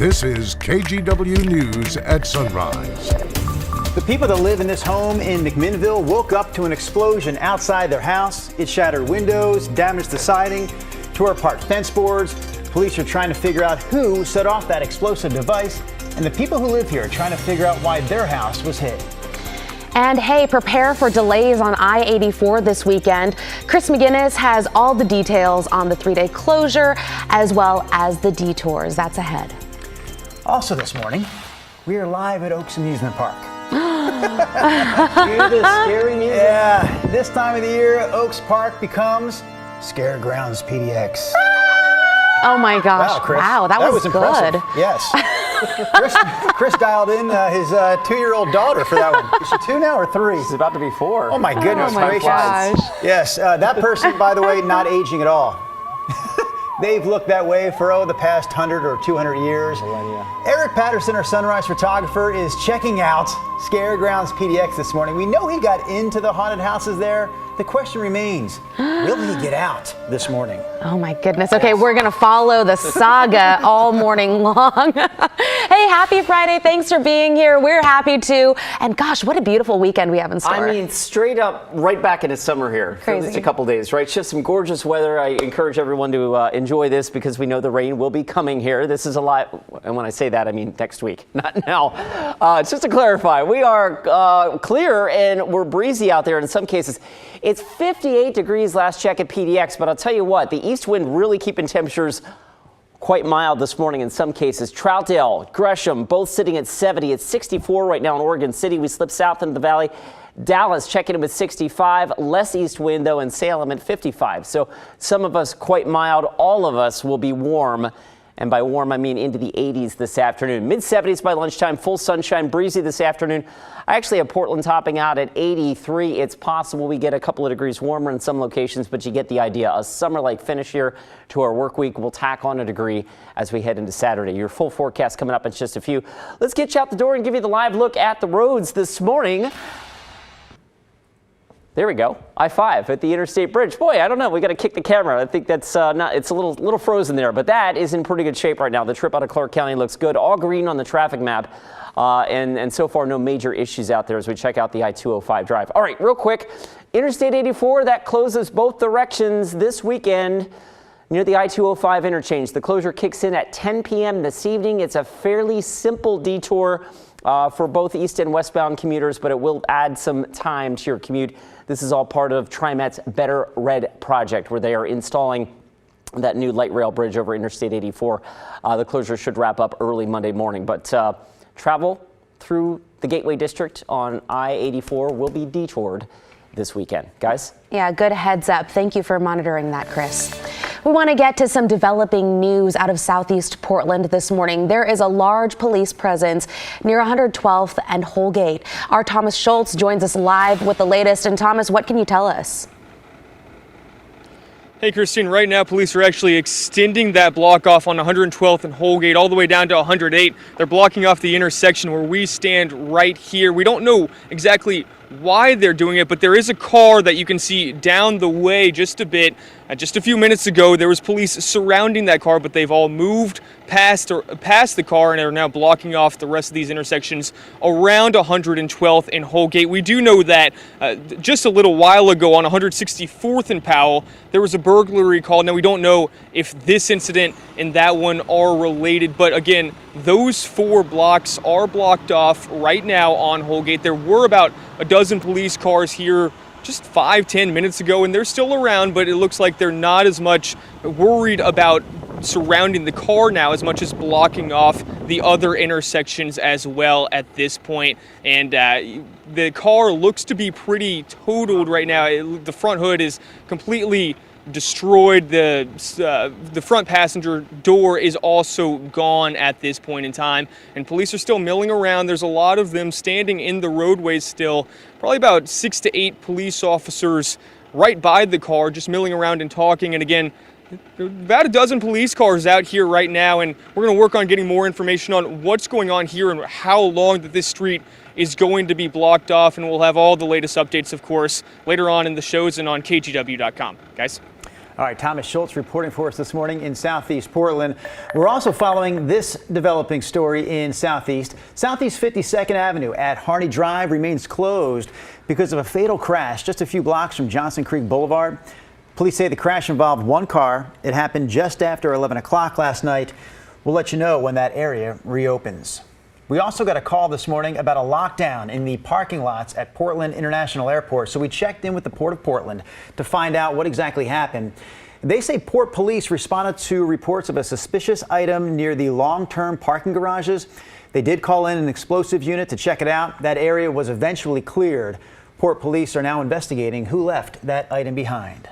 This is KGW News at Sunrise. The people that live in this home in McMinnville woke up to an explosion outside their house. It shattered windows, damaged the siding, tore apart fence boards. Police are trying to figure out who set off that explosive device, and the people who live here are trying to figure out why their house was hit. And hey, prepare for delays on I-84 this weekend. Chris McGinnis has all the details on the 3-day closure as well as the detours. That's ahead. Also this morning, we are live at Oaks Amusement Park. Hear this scary music? Yeah, this time of the year, Oaks Park becomes Scare Grounds PDX. Oh my gosh! Wow, Chris, wow, that was impressive. good. Yes. Chris dialed in his 2-year-old daughter for that one. Is she 2 now or 3? She's about to be 4. Oh my goodness gracious! Gosh. Yes, that person, by the way, not aging at all. They've looked that way for the past 100 or 200 years. Millennia. Eric Patterson, our Sunrise photographer, is checking out Scare Grounds PDX this morning. We know he got into the haunted houses there. The question remains, will he get out this morning? Oh my goodness. Okay, we're going to follow the saga all morning long. Hey, happy Friday. Thanks for being here. We're happy to. And gosh, what a beautiful weekend we have in store. I mean, straight up right back into summer here. Crazy. For just a couple days, right? Just some gorgeous weather. I encourage everyone to enjoy this because we know the rain will be coming here. This is a lot. And when I say that, I mean next week, not now. Just to clarify, we are clear and we're breezy out there in some cases. It's 58 degrees last check at PDX, but I'll tell you what, the east wind really keeping temperatures quite mild this morning in some cases. Troutdale, Gresham, both sitting at 70. It's 64 right now in Oregon City. We slip south into the valley. Dallas checking in with 65. Less east wind, though, in Salem at 55. So some of us quite mild. All of us will be warm. And by warm, I mean into the 80s this afternoon. Mid-70s by lunchtime, full sunshine, breezy this afternoon. I actually have Portland topping out at 83. It's possible we get a couple of degrees warmer in some locations, but you get the idea. A summer-like finish here to our work week. We'll tack on a degree as we head into Saturday. Your full forecast coming up in just a few. Let's get you out the door and give you the live look at the roads this morning. There we go. I-5 at the Interstate Bridge. Boy, I don't know. We got to kick the camera. I think that's it's a little frozen there, but that is in pretty good shape right now. The trip out of Clark County looks good. All green on the traffic map. And so far, no major issues out there as we check out the I-205 drive. All right, real quick. Interstate 84, that closes both directions this weekend near the I-205 interchange. The closure kicks in at 10 p.m. this evening. It's a fairly simple detour for both east and westbound commuters, but it will add some time to your commute. This is all part of TriMet's Better Red project, where they are installing that new light rail bridge over Interstate 84. The closure should wrap up early Monday morning, but travel through the Gateway District on I-84 will be detoured this weekend. Guys? Yeah, good heads up. Thank you for monitoring that, Chris. We want to get to some developing news out of southeast Portland this morning. There is a large police presence near 112th and Holgate. Our Thomas Schultz joins us live with the latest. And Thomas, what can you tell us? Hey, Christine, right now police are actually extending that block off on 112th and Holgate all the way down to 108. They're blocking off the intersection where we stand right here. We don't know exactly why they're doing it, but there is a car that you can see down the way just a bit. Just a few minutes ago, there was police surrounding that car, but they've all moved past the car and are now blocking off the rest of these intersections around 112th and Holgate. We do know that just a little while ago on 164th and Powell, there was a burglary call. Now, we don't know if this incident and that one are related, but again, those 4 blocks are blocked off right now on Holgate. There were about a dozen police cars here just 5-10 minutes ago, and they're still around, but it looks like they're not as much worried about surrounding the car now as much as blocking off the other intersections as well at this point. And the car looks to be pretty totaled right now. The front hood is completely destroyed. The front passenger door is also gone at this point in time, and police are still milling around. There's a lot of them standing in the roadways still, probably about 6 to 8 police officers right by the car just milling around and talking. And again, about a dozen police cars out here right now, and we're going to work on getting more information on what's going on here and how long that this street is going to be blocked off, and we'll have all the latest updates, of course, later on in the shows and on KGW.com. Guys? All right, Thomas Schultz reporting for us this morning in Southeast Portland. We're also following this developing story in Southeast 52nd Avenue at Harney Drive remains closed because of a fatal crash just a few blocks from Johnson Creek Boulevard. Police say the crash involved one car. It happened just after 11 o'clock last night. We'll let you know when that area reopens. We also got a call this morning about a lockdown in the parking lots at Portland International Airport. So we checked in with the Port of Portland to find out what exactly happened. They say Port Police responded to reports of a suspicious item near the long-term parking garages. They did call in an explosive unit to check it out. That area was eventually cleared. Port Police are now investigating who left that item behind.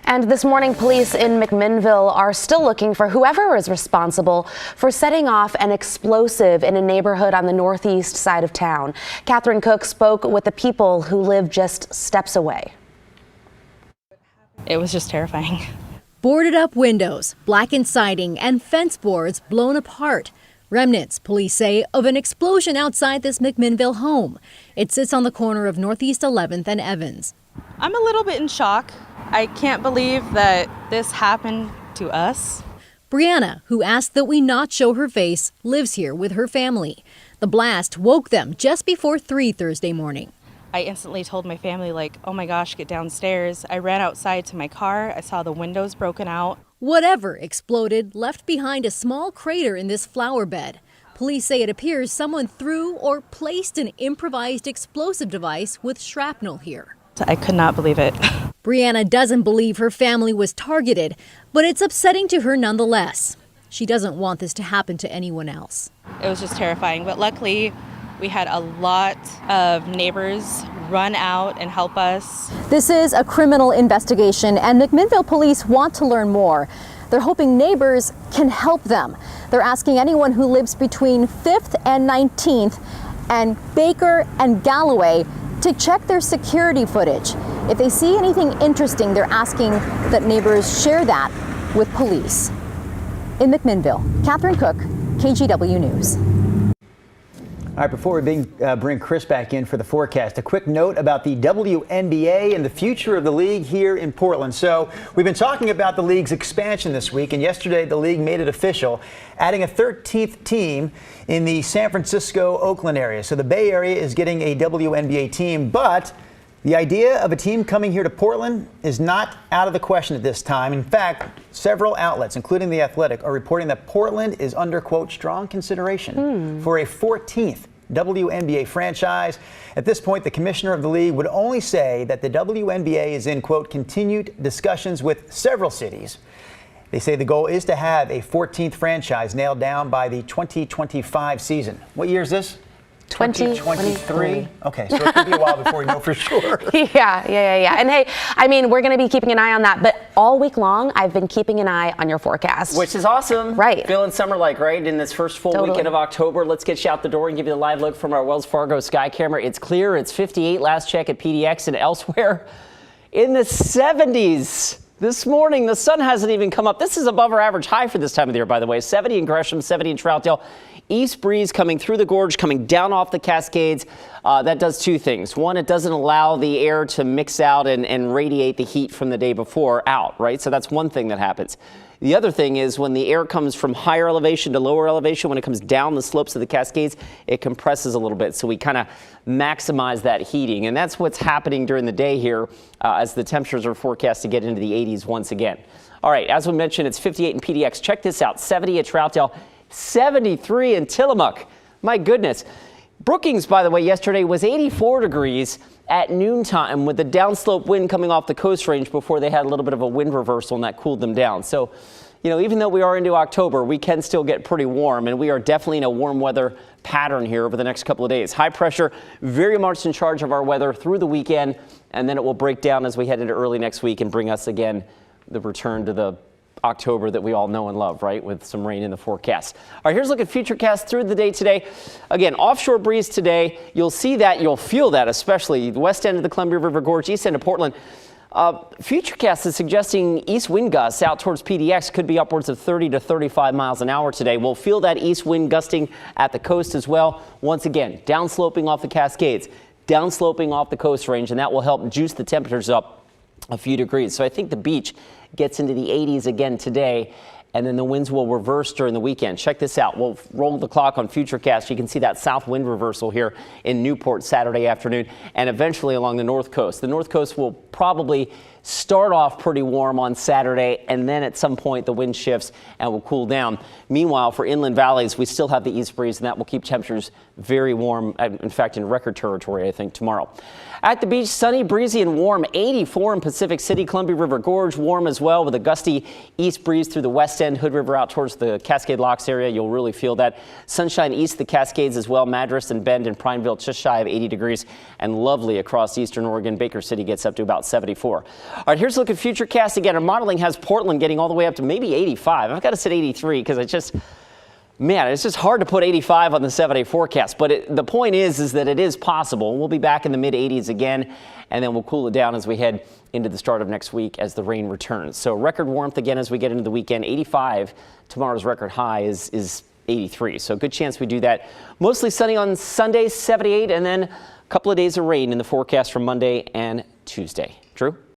And this morning, police in McMinnville are still looking for whoever is responsible for setting off an explosive in a neighborhood on the northeast side of town. Catherine Cook spoke with the people who live just steps away. It was just terrifying. Boarded up windows, blackened siding, and fence boards blown apart. Remnants, police say, of an explosion outside this McMinnville home. It sits on the corner of Northeast 11th and Evans. I'm a little bit in shock. I can't believe that this happened to us. Brianna, who asked that we not show her face, lives here with her family. The blast woke them just before 3 Thursday morning. I instantly told my family, like, oh my gosh, get downstairs. I ran outside to my car. I saw the windows broken out. Whatever exploded left behind a small crater in this flower bed. Police say it appears someone threw or placed an improvised explosive device with shrapnel here. I could not believe it. Brianna doesn't believe her family was targeted, but it's upsetting to her nonetheless. She doesn't want this to happen to anyone else. It was just terrifying, but luckily we had a lot of neighbors run out and help us. This is a criminal investigation, and McMinnville police want to learn more. They're hoping neighbors can help them. They're asking anyone who lives between 5th and 19th and Baker and Galloway to check their security footage. If they see anything interesting, they're asking that neighbors share that with police. In McMinnville, Catherine Cook, KGW News. All right, before we bring Chris back in for the forecast, a quick note about the WNBA and the future of the league here in Portland. So we've been talking about the league's expansion this week, and yesterday the league made it official, adding a 13th team in the San Francisco-Oakland area. So the Bay Area is getting a WNBA team, but the idea of a team coming here to Portland is not out of the question at this time. In fact, several outlets, including The Athletic, are reporting that Portland is under, quote, strong consideration for a 14th WNBA franchise. At this point, the commissioner of the league would only say that the WNBA is in, quote, continued discussions with several cities. They say the goal is to have a 14th franchise nailed down by the 2025 season. What year is this? 2023. Okay, so it could be a while before we know for sure. Yeah. And hey, I mean, we're going to be keeping an eye on that, but all week long, I've been keeping an eye on your forecast. Which is awesome. Right. Feeling summer-like, right? In this first full weekend of October, let's get you out the door and give you the live look from our Wells Fargo Sky Camera. It's clear. It's 58 last check at PDX, and elsewhere in the 70s. This morning, the sun hasn't even come up. This is above our average high for this time of the year, by the way. 70 in Gresham, 70 in Troutdale. East breeze coming through the gorge, coming down off the Cascades. That does two things. One, it doesn't allow the air to mix out and radiate the heat from the day before out, right? So that's one thing that happens. The other thing is when the air comes from higher elevation to lower elevation, when it comes down the slopes of the Cascades, it compresses a little bit. So we kind of maximize that heating. And that's what's happening during the day here as the temperatures are forecast to get into the 80s once again. All right, as we mentioned, it's 58 in PDX. Check this out, 70 at Troutdale, 73 in Tillamook. My goodness. Brookings, by the way, yesterday was 84 degrees at noontime with the downslope wind coming off the Coast Range before they had a little bit of a wind reversal and that cooled them down. So, you know, even though we are into October, we can still get pretty warm, and we are definitely in a warm weather pattern here over the next couple of days. High pressure very much in charge of our weather through the weekend, and then it will break down as we head into early next week and bring us again the return to the October that we all know and love, right, with some rain in the forecast. All right, here's a look at Futurecast through the day today. Again, offshore breeze today. You'll see that, you'll feel that, especially the west end of the Columbia River Gorge, east end of Portland. Futurecast is suggesting east wind gusts out towards PDX could be upwards of 30 to 35 miles an hour today. We'll feel that east wind gusting at the coast as well. Once again, downsloping off the Cascades, downsloping off the Coast Range, and that will help juice the temperatures up a few degrees. So I think the beach gets into the 80s again today, and then the winds will reverse during the weekend. Check this out. We'll roll the clock on Futurecast. You can see that south wind reversal here in Newport Saturday afternoon, and eventually along the north coast. The north coast will probably start off pretty warm on Saturday, and then at some point the wind shifts and will cool down. Meanwhile, for inland valleys, we still have the east breeze, and that will keep temperatures very warm, in fact, in record territory, I think, tomorrow. At the beach, sunny, breezy, and warm. 84 in Pacific City, Columbia River Gorge, warm as well, with a gusty east breeze through the west end, Hood River out towards the Cascade Locks area. You'll really feel that. Sunshine east of the Cascades as well. Madras and Bend and Prineville just shy of 80 degrees, and lovely across eastern Oregon. Baker City gets up to about 74. All right, here's a look at Futurecast again. Our modeling has Portland getting all the way up to maybe 85. I've got to set 83 because it's just hard to put 85 on the 7-day forecast. But the point is that it is possible. We'll be back in the mid-80s again, and then we'll cool it down as we head into the start of next week as the rain returns. So record warmth again as we get into the weekend. 85. Tomorrow's record high is 83. So good chance we do that. Mostly sunny on Sunday, 78, and then a couple of days of rain in the forecast for Monday and Tuesday. Drew?